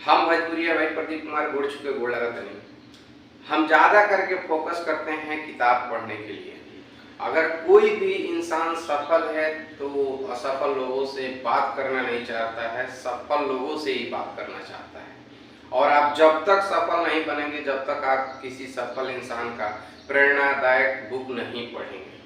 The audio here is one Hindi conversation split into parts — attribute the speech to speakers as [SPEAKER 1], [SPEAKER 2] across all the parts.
[SPEAKER 1] हम भोजपुरिया भाई प्रदीप कुमार गोड़ छुके गोड़ लगाते नहीं। हम ज़्यादा करके फोकस करते हैं किताब पढ़ने के लिए। अगर कोई भी इंसान सफल है तो वो असफल लोगों से बात करना नहीं चाहता है, सफल लोगों से ही बात करना चाहता है। और आप जब तक सफल नहीं बनेंगे, जब तक आप किसी सफल इंसान का प्रेरणादायक बुक नहीं पढ़ेंगे।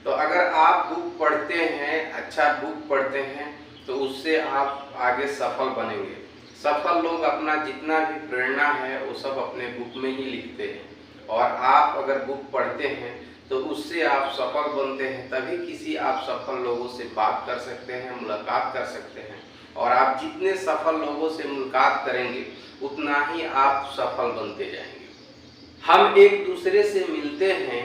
[SPEAKER 1] तो अगर आप बुक पढ़ते हैं, अच्छा बुक पढ़ते हैं, तो उससे आप आगे सफल बनेंगे। सफल लोग अपना जितना भी प्रेरणा है वो सब अपने बुक में ही लिखते हैं। और आप अगर बुक पढ़ते हैं तो उससे आप सफल बनते हैं, तभी किसी आप सफल लोगों से बात कर सकते हैं, मुलाकात कर सकते हैं। और आप जितने सफल लोगों से मुलाकात करेंगे उतना ही आप सफल बनते जाएंगे। हम एक दूसरे से मिलते हैं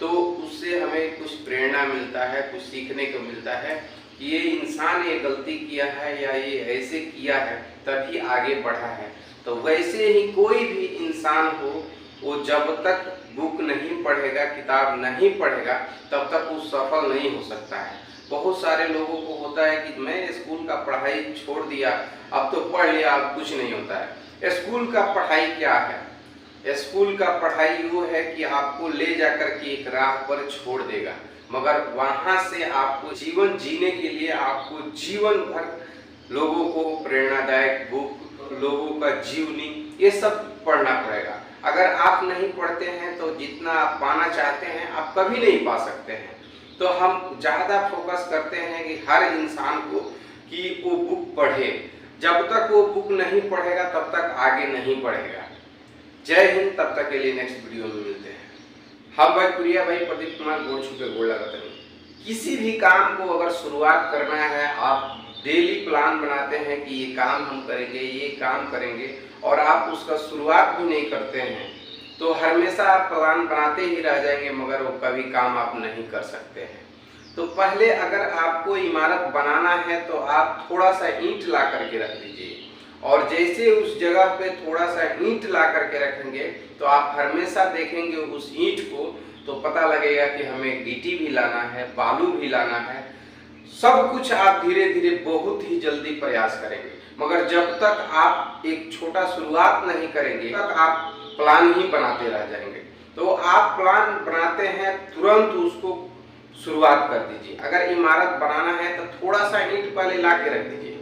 [SPEAKER 1] तो उससे हमें कुछ प्रेरणा मिलता है, कुछ सीखने को मिलता है कि ये इंसान ये गलती किया है या ये ऐसे किया है तभी आगे बढ़ा है। तो वैसे ही कोई भी इंसान हो, वो जब तक बुक नहीं पढ़ेगा, किताब नहीं पढ़ेगा, तब तक वो सफल नहीं हो सकता है। बहुत सारे लोगों को होता है कि मैं स्कूल का पढ़ाई छोड़ दिया, अब तो पढ़ लिया, अब कुछ नहीं होता है। स्कूल का पढ़ाई क्या है? स्कूल का पढ़ाई वो है कि आपको ले जाकर के एक राह पर छोड़ देगा, मगर वहां से आपको जीवन जीने के लिए आपको जीवन भर लोगों को प्रेरणादायक बुक, लोगों का जीवनी, ये सब पढ़ना पड़ेगा। अगर आप नहीं पढ़ते हैं तो जितना आप पाना चाहते हैं आप कभी नहीं पा सकते हैं। तो हम ज़्यादा फोकस करते हैं कि हर इंसान को कि वो बुक पढ़े। जब तक वो बुक नहीं पढ़ेगा तब तक आगे नहीं बढ़ेगा। जय हिंद। तब तक के लिए नेक्स्ट वीडियो में मिलते हैं। हम भोजपुरिया भाई प्रदीप कुमार गोड़ छुके गोड़ लगाते हैं। किसी भी काम को अगर शुरुआत करना है, आप डेली प्लान बनाते हैं कि ये काम हम करेंगे, ये काम करेंगे, और आप उसका शुरुआत भी नहीं करते हैं तो हमेशा आप प्लान बनाते ही रह जाएंगे, मगर वो कभी काम आप नहीं कर सकते हैं। तो पहले अगर आपको इमारत बनाना है तो आप थोड़ा सा ईंट ला करके रख दीजिए, और जैसे उस जगह पे थोड़ा सा ईंट ला करके रखेंगे तो आप हमेशा देखेंगे उस ईंट को, तो पता लगेगा कि हमें गिट्टी भी लाना है, बालू भी लाना है, सब कुछ आप धीरे धीरे बहुत ही जल्दी प्रयास करेंगे। मगर जब तक आप एक छोटा शुरुआत नहीं करेंगे तब आप प्लान ही बनाते रह जाएंगे। तो आप प्लान बनाते हैं, तुरंत उसको शुरुआत कर दीजिए। अगर इमारत बनाना है तो थोड़ा सा ईंट पहले ला के रख दीजिए।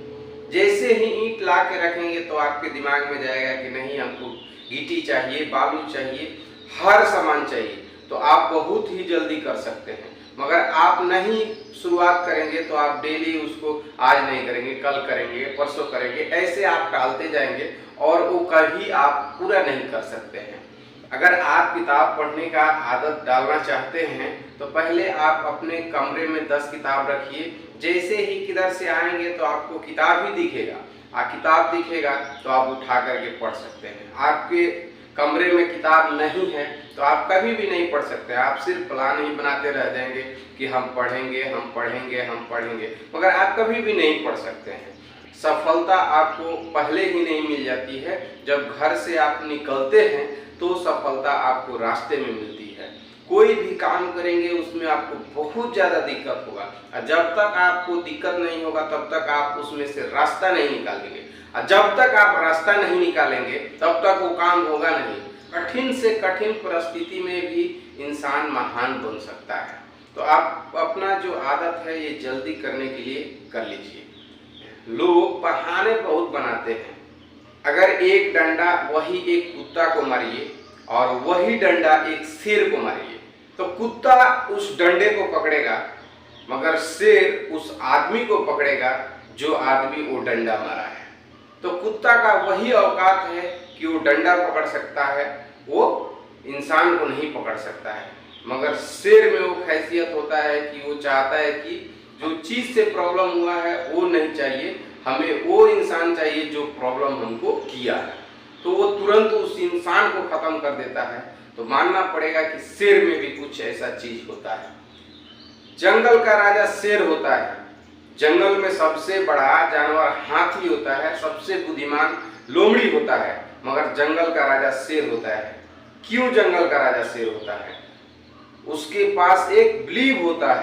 [SPEAKER 1] जैसे ही ईंट ला के रखेंगे तो आपके दिमाग में जाएगा कि नहीं, हमको गिट्टी चाहिए, बालू चाहिए, हर सामान चाहिए, तो आप बहुत ही जल्दी कर सकते हैं। मगर आप नहीं शुरुआत करेंगे तो आप डेली उसको आज नहीं करेंगे, कल करेंगे, परसों करेंगे, ऐसे आप टालते जाएंगे और वो कभी आप पूरा नहीं कर सकते हैं। अगर आप किताब पढ़ने का आदत डालना चाहते हैं तो पहले आप अपने कमरे में 10 किताब रखिए। जैसे ही किधर से आएंगे तो आपको किताब ही दिखेगा, किताब दिखेगा तो आप उठा करके पढ़ सकते हैं। आपके कमरे में किताब नहीं है तो आप कभी भी नहीं पढ़ सकते। आप सिर्फ प्लान ही बनाते रह जाएंगे कि हम पढ़ेंगे, हम पढ़ेंगे, हम पढ़ेंगे, मगर आप कभी भी नहीं पढ़ सकते हैं। सफलता आपको पहले ही नहीं मिल जाती है, जब घर से आप निकलते हैं तो सफलता आपको रास्ते में मिलती है। कोई भी काम करेंगे उसमें आपको बहुत ज़्यादा दिक्कत होगा, और जब तक आपको दिक्कत नहीं होगा तब तक आप उसमें से रास्ता नहीं निकालेंगे, और जब तक आप रास्ता नहीं निकालेंगे तब तक वो काम होगा नहीं। कठिन से कठिन परिस्थिति में भी इंसान महान बन सकता है। तो आप अपना जो आदत है ये जल्दी करने के लिए कर लीजिए। लोग बहाने बहुत बनाते हैं। अगर एक डंडा वही एक कुत्ता को मारिए और वही डंडा एक शेर को मारिए तो कुत्ता उस डंडे को पकड़ेगा, मगर शेर उस आदमी को पकड़ेगा जो आदमी वो डंडा मारा है। तो कुत्ता का वही औकात है कि वो डंडा पकड़ सकता है, वो इंसान को नहीं पकड़ सकता है। मगर शेर में वो हैसियत होता है कि वो चाहता है कि जो चीज़ से प्रॉब्लम हुआ है वो नहीं चाहिए, हमें वो इंसान चाहिए जो प्रॉब्लम हमको किया है, तो वो तुरंत उस इंसान को खत्म कर देता है। तो मानना पड़ेगा कि शेर में भी कुछ ऐसा चीज होता है। जंगल का राजा शेर होता है। जंगल में सबसे बड़ा जानवर हाथी होता है, सबसे बुद्धिमान लोमड़ी होता है, मगर जंगल का राजा शेर होता है। क्यों जंगल का राजा शेर होता है? उसके पास एक बिलीव होता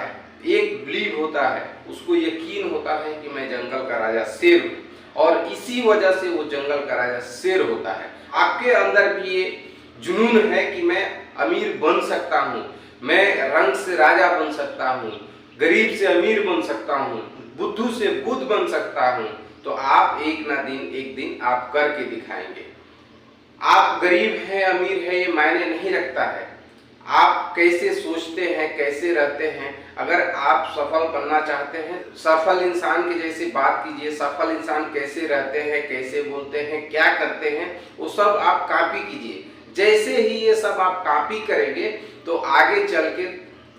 [SPEAKER 1] है, उसको यकीन होता है कि मैं जंगल का राजा शेर हूं, और इसी वजह से वो जंगल का राजा शेर होता है। आपके अंदर भी ये जुनून है कि मैं अमीर बन सकता हूँ, मैं रंग से राजा बन सकता हूँ, गरीब से अमीर बन सकता हूँ, बुद्धू से बुद्ध बन सकता हूँ, तो आप एक दिन आप करके दिखाएंगे। आप गरीब हैं अमीर है ये मायने नहीं रखता है, आप कैसे सोचते हैं, कैसे रहते हैं। अगर आप सफल बनना चाहते हैं, सफल इंसान के जैसे बात कीजिए, सफल इंसान कैसे रहते हैं, कैसे बोलते हैं, क्या करते हैं, वो सब आप कॉपी कीजिए। जैसे ही ये सब आप कॉपी करेंगे तो आगे चल के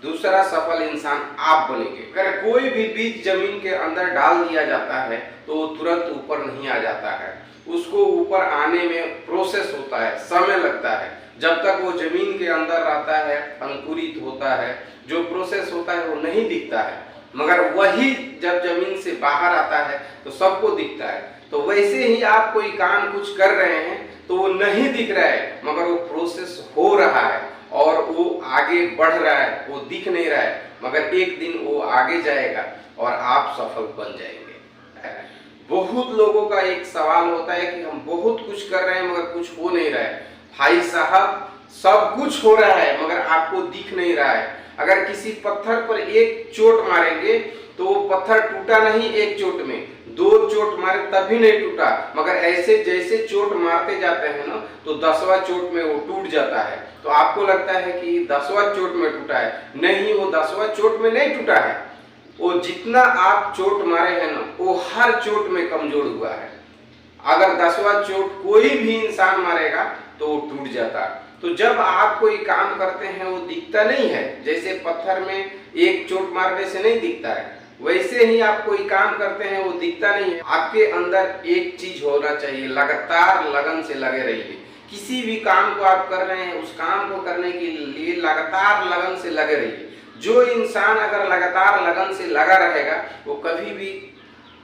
[SPEAKER 1] दूसरा सफल इंसान आप बनेंगे। अगर कोई भी बीज जमीन के अंदर डाल दिया जाता है तो वो तुरंत ऊपर नहीं आ जाता है, उसको ऊपर आने में प्रोसेस होता है, समय लगता है। जब तक वो जमीन के अंदर रहता है, अंकुरित होता है, जो प्रोसेस होता है वो नहीं दिखता है, मगर वही जब जमीन से बाहर आता है तो सबको दिखता है। तो वैसे ही आप कोई काम कुछ कर रहे हैं तो वो नहीं दिख रहा है, मगर वो प्रोसेस हो रहा है और वो आगे बढ़ रहा है, वो दिख नहीं रहा है, मगर एक दिन वो आगे जाएगा और आप सफल बन जाएंगे। बहुत लोगों का एक सवाल होता है कि हम बहुत कुछ कर रहे हैं मगर कुछ हो नहीं रहा है। भाई साहब, सब कुछ हो रहा है मगर आपको दिख नहीं रहा है। अगर किसी पत्थर पर एक चोट मारेंगे तो वो पत्थर टूटा नहीं एक चोट में, 2 चोट मारे तभी नहीं टूटा, मगर ऐसे जैसे चोट मारते जाते हैं ना तो 10वां चोट में वो टूट जाता है। तो आपको लगता है कि 10वां चोट में टूटा है, नहीं, वो 10वां चोट में नहीं टूटा है। वो जितना आप चोट मारे हैं ना वो हर चोट में कमजोर हुआ है। अगर 10वां चोट कोई भी इंसान मारेगा तो वो टूट जाता। तो जब आप कोई काम करते हैं वो दिखता नहीं है, जैसे पत्थर में एक चोट मारने से नहीं दिखता है, वैसे ही आप कोई काम करते हैं वो दिखता नहीं है। आपके अंदर एक चीज होना चाहिए, लगातार लगन से लगे रहिए। किसी भी काम को आप कर रहे हैं उस काम को करने के लिए लगातार लगन से लगे रहिए। जो इंसान अगर लगातार लगन से लगा रहेगा वो कभी भी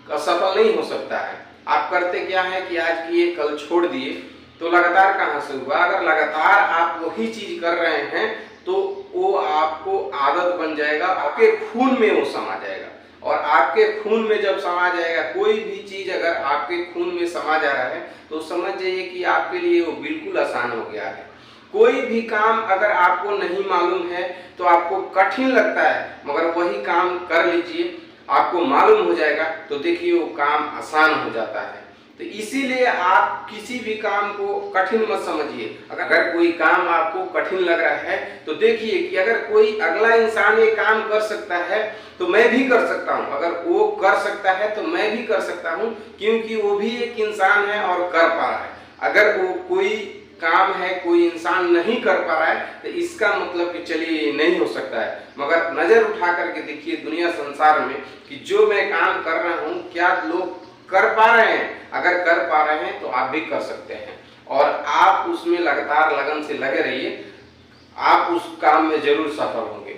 [SPEAKER 1] असफल नहीं हो सकता है। आप करते क्या है कि आज किए कल छोड़ दिए, तो लगातार कहाँ से हुआ। अगर लगातार आप वही चीज कर रहे हैं तो वो आपको आदत बन जाएगा, आपके खून में वो समा जाएगा। और आपके खून में जब समा जाएगा, कोई भी चीज अगर आपके खून में समा जा रहा है तो समझ जाइए कि आपके लिए वो बिल्कुल आसान हो गया है। कोई भी काम अगर आपको नहीं मालूम है तो आपको कठिन लगता है, मगर वही काम कर लीजिए, आपको मालूम हो जाएगा तो देखिए वो काम आसान हो जाता है। तो इसीलिए आप किसी भी काम को कठिन मत समझिए। अगर कोई काम आपको कठिन लग रहा है तो देखिए कि अगर कोई अगला इंसान ये काम कर सकता है तो मैं भी कर सकता हूँ, अगर वो कर सकता है तो मैं भी कर सकता हूँ, क्योंकि वो भी एक इंसान है और कर पा रहा है। अगर वो कोई काम है कोई इंसान नहीं कर पा रहा है तो इसका मतलब कि चलिए नहीं हो सकता है। मगर नजर उठा करके देखिए दुनिया संसार में कि जो मैं काम कर रहा हूँ क्या लोग कर पा रहे हैं। अगर कर पा रहे हैं तो आप भी कर सकते हैं, और आप उसमें लगातार लगन से लगे रहिए, आप उस काम में जरूर सफल होंगे।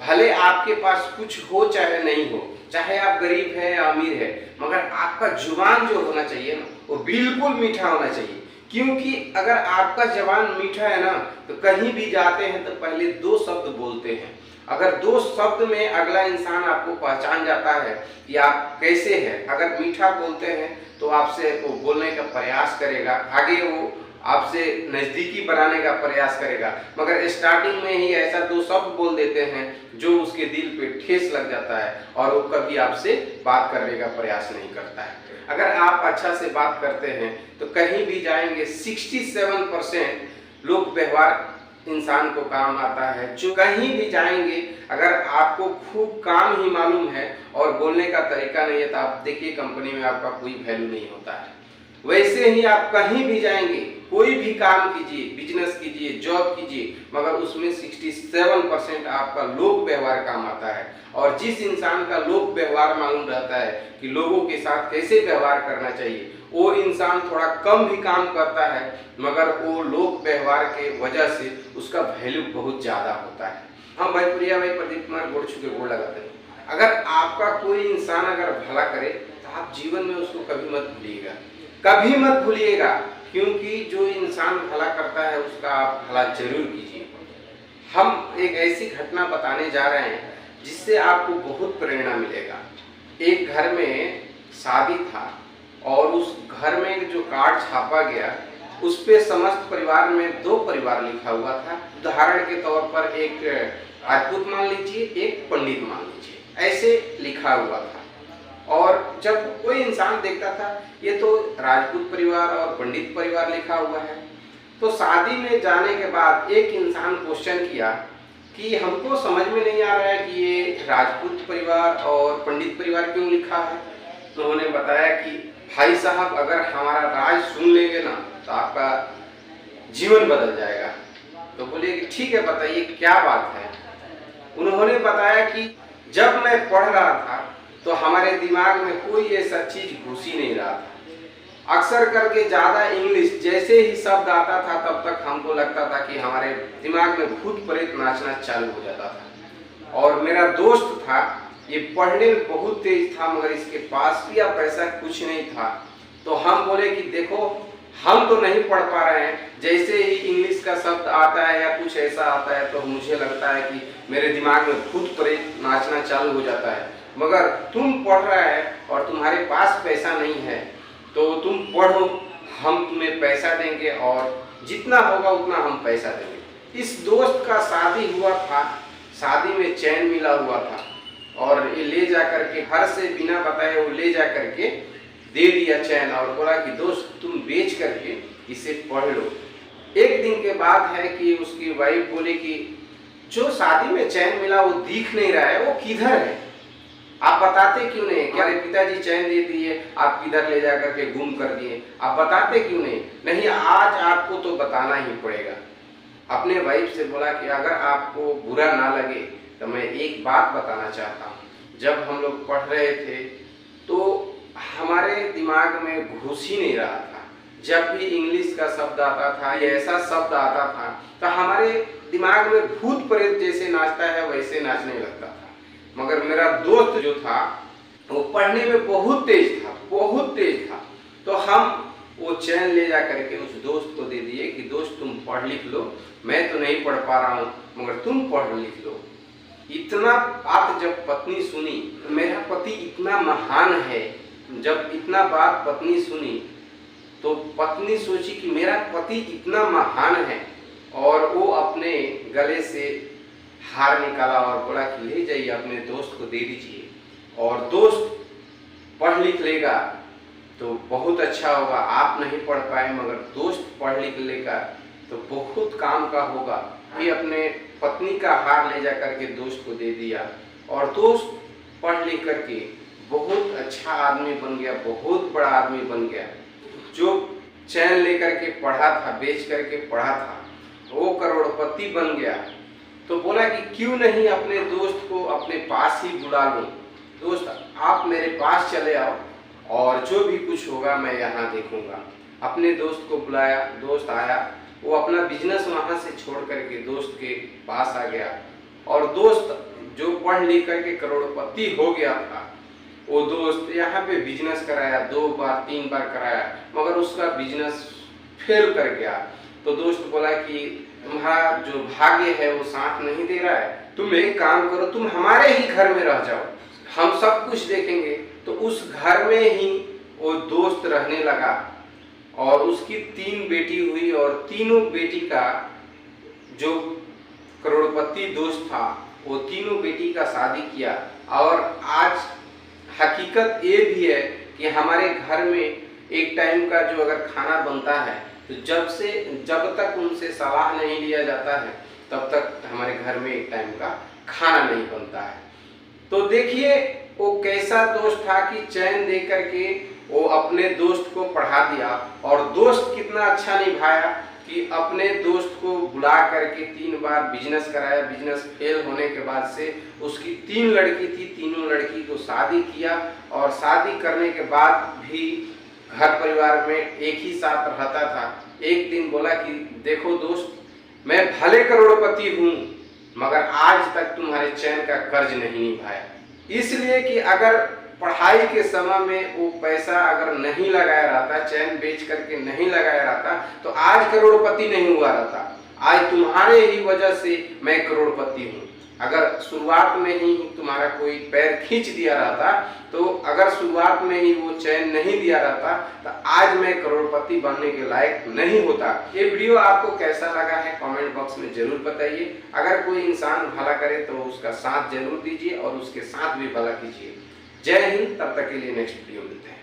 [SPEAKER 1] भले आपके पास कुछ हो चाहे नहीं हो, चाहे आप गरीब हैं या अमीर है, मगर आपका जुबान जो होना चाहिए ना वो बिल्कुल मीठा होना चाहिए। क्योंकि अगर आपका जबान मीठा है ना तो कहीं भी जाते हैं तो पहले 2 शब्द बोलते हैं। अगर 2 शब्द में अगला इंसान आपको पहचान जाता है कि आप कैसे हैं, अगर मीठा बोलते हैं तो आपसे वो बोलने का प्रयास करेगा, आगे वो आपसे नज़दीकी बनाने का प्रयास करेगा। मगर स्टार्टिंग में ही ऐसा 2 शब्द बोल देते हैं जो उसके दिल पे ठेस लग जाता है और वो कभी आपसे बात करने का प्रयास नहीं करता है। अगर आप अच्छा से बात करते हैं तो कहीं भी जाएंगे 67% लोक व्यवहार इंसान को काम आता है। जो कहीं भी जाएंगे अगर आपको खूब काम ही मालूम है और बोलने का तरीका नहीं है तो आप देखिए कंपनी में आपका कोई वैल्यू नहीं होता है। वैसे ही आप कहीं भी जाएंगे, कोई भी काम कीजिए, बिजनेस कीजिए, जॉब कीजिए, मगर उसमें 67% आपका लोक व्यवहार काम आता है। और जिस इंसान का लोक व्यवहार मालूम रहता है कि लोगों के साथ कैसे व्यवहार करना चाहिए, वो इंसान थोड़ा कम भी काम करता है मगर वो लोक व्यवहार के वजह से उसका वैल्यू बहुत ज्यादा होता है। हम भोजपुरिया भाई प्रदीप कुमार गोड़ छू के गोड़ लगाते हैं। अगर आपका कोई इंसान अगर भला करे तो आप जीवन में उसको कभी मत भूलिएगा, कभी मत भूलिएगा, क्योंकि जो इंसान भला करता है उसका आप भला जरूर कीजिए। हम एक ऐसी घटना बताने जा रहे हैं जिससे आपको बहुत प्रेरणा मिलेगा। एक घर में शादी था और उस घर में जो कार्ड छापा गया उस पे समस्त परिवार में 2 परिवार लिखा हुआ था। उदाहरण के तौर पर एक राजपूत मान लीजिए, एक पंडित मान लीजिए, ऐसे लिखा हुआ था। और जब कोई इंसान देखता था ये तो राजपूत परिवार और पंडित परिवार लिखा हुआ है, तो शादी में जाने के बाद एक इंसान क्वेश्चन किया कि हमको समझ में नहीं आ रहा है कि ये राजपूत परिवार और पंडित परिवार क्यों लिखा है। तो उन्होंने बताया कि भाई साहब, अगर हमारा राज सुन लेंगे ना तो आपका जीवन बदल जाएगा। तो बोले कि ठीक है, बताइए क्या बात है। उन्होंने बताया कि जब मैं पढ़ रहा था तो हमारे दिमाग में कोई ऐसा चीज घुस ही नहीं रहा था। अक्सर करके ज्यादा इंग्लिश जैसे ही शब्द आता था तब तक हमको लगता था कि हमारे दिमाग में भूत प्रेत नाचना चालू हो जाता था। और मेरा दोस्त था, ये पढ़ने में बहुत तेज था, मगर इसके पास भी अब पैसा कुछ नहीं था। तो हम बोले कि देखो, हम तो नहीं पढ़ पा रहे हैं, जैसे ही इंग्लिश का शब्द आता है या कुछ ऐसा आता है तो मुझे लगता है कि मेरे दिमाग में भूत प्रेत नाचना चालू हो जाता है। मगर तुम पढ़ रहा है और तुम्हारे पास पैसा नहीं है तो तुम पढ़ो, हम तुम्हें पैसा देंगे और जितना होगा उतना हम पैसा देंगे। इस दोस्त का शादी हुआ था, शादी में चैन मिला हुआ था और ये ले जा करके घर से बिना बताए वो ले जा करके दे दिया चैन और बोला कि दोस्त तुम बेच करके इसे पढ़ लो। एक दिन के बाद है कि उसकी वाइफ बोली कि जो शादी में चैन मिला वो दिख नहीं रहा है, वो किधर है, आप बताते क्यों नहीं? क्या पिताजी चैन दे दिए, आप किधर ले जा करके गुम कर दिए, आप बताते क्यों नहीं? नहीं, आज आपको तो बताना ही पड़ेगा। अपने वाइफ से बोला कि अगर आपको बुरा ना लगे तो मैं एक बात बताना चाहता हूँ। जब हम लोग पढ़ रहे थे तो हमारे दिमाग में घुस ही नहीं रहा था। जब भी इंग्लिश का शब्द आता था या ऐसा शब्द आता था तो हमारे दिमाग में भूत प्रेत जैसे नाचता है वैसे नाचने लगता था। मगर मेरा दोस्त जो था वो पढ़ने में बहुत तेज था, बहुत तेज था। तो हम वो चैन ले जा करके उस दोस्त को दे दिए कि दोस्त तुम पढ़ लिख लो, मैं तो नहीं पढ़ पा रहा हूँ मगर तुम पढ़ लिख लो। इतना बात जब पत्नी सुनी, मेरा पति इतना महान है, जब इतना बात पत्नी सुनी तो पत्नी सोची कि मेरा पति इतना महान है और वो अपने गले से हार निकाला और बोला कि ले जाइए अपने दोस्त को दे दीजिए और दोस्त पढ़ लिख लेगा तो बहुत अच्छा होगा। आप नहीं पढ़ पाए मगर दोस्त पढ़ लिख लेगा तो बहुत काम का होगा। ये अपने पत्नी का हार ले जा करके दोस्त को दे दिया और दोस्त पढ़ लिख करके बहुत अच्छा आदमी बन गया, बहुत बड़ा आदमी बन गया। जो चैन लेकर के पढ़ा था, बेच करके पढ़ा था, वो करोड़पति बन गया। तो बोला कि क्यों नहीं अपने दोस्त को अपने पास ही बुला लूं, दोस्त आप मेरे पास चले आओ और जो भी कुछ होगा मैं यहाँ देखूंगा। अपने दोस्त को बुलाया, दोस्त आया, वो अपना बिजनेस वहाँ से छोड़ करके दोस्त के पास आ गया और दोस्त जो पढ़ लिख करके करोड़पति हो गया था वो दोस्त यहाँ पे बिजनेस कराया, 2 बार 3 बार कराया मगर उसका बिजनेस फेल कर गया। तो दोस्त बोला कि तुम्हारा जो भाग्य है वो साथ नहीं दे रहा है, तुम एक काम करो, तुम हमारे ही घर में रह जाओ, हम सब कुछ देखेंगे। तो उस घर में ही वो दोस्त रहने लगा और उसकी 3 बेटी हुई और तीनों बेटी का जो करोड़पति दोस्त था वो तीनों बेटी का शादी किया। और आज हकीकत ये भी है कि हमारे घर में एक टाइम का जो अगर खाना बनता है तो जब तक उनसे सलाह नहीं लिया जाता है तब तक हमारे घर में एक टाइम का खाना नहीं बनता है। तो देखिए वो कैसा दोस्त था कि चैन दे करके वो अपने दोस्त को पढ़ा दिया और दोस्त कितना अच्छा निभाया कि अपने दोस्त को बुला करके 3 बार बिजनेस कराया। बिजनेस फेल होने के बाद से उसकी 3 लड़की थी, तीनों लड़की को शादी किया और शादी करने के बाद भी घर परिवार में एक ही साथ रहता था। एक दिन बोला कि देखो दोस्त, मैं भले करोड़पति हूँ मगर आज तक तुम्हारे चैन का कर्ज नहीं निभाया, इसलिए कि अगर पढ़ाई के समय में वो पैसा अगर नहीं लगाया रहता, चैन बेच करके नहीं लगाया रहता तो आज करोड़पति नहीं हुआ रहता। आज तुम्हारे ही वजह से मैं करोड़पति हूँ। अगर शुरुआत में ही तुम्हारा कोई पैर खींच दिया रहता, तो अगर शुरुआत में ही वो चैन नहीं दिया रहता, तो आज मैं करोड़पति बनने के लायक नहीं होता। ये वीडियो आपको कैसा लगा है कमेंट बॉक्स में जरूर बताइए। अगर कोई इंसान भला करे तो उसका साथ जरूर दीजिए और उसके साथ भी भला कीजिए। जय हिंद, तब तक के लिए नेक्स्ट वीडियो मिलते हैं।